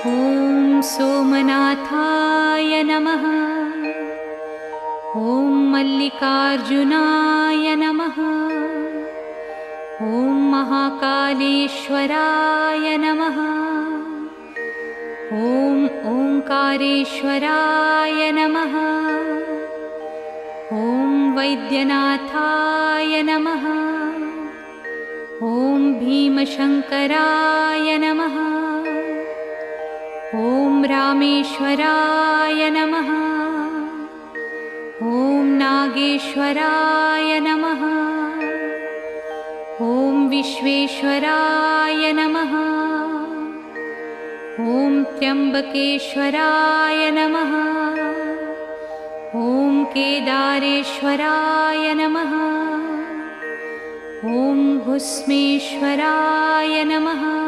ॐ सोमनाथाय नमः। ॐ मल्लिकार्जुनाय नमः। ॐ महाकालेश्वराय नमः। ॐ ओंकारेश्वराय नमः। ॐ वैद्यनाथाय नमः। ॐ भीमशङ्कराय नमः। ॐ रामेश्वराय नमः। ॐ नागेश्वराय नमः। ॐ विश्वेश्वराय नमः। ॐ त्र्यम्बकेश्वराय नमः। ॐ केदारेश्वराय नमः। ॐ भुस्मेश्वराय नमः।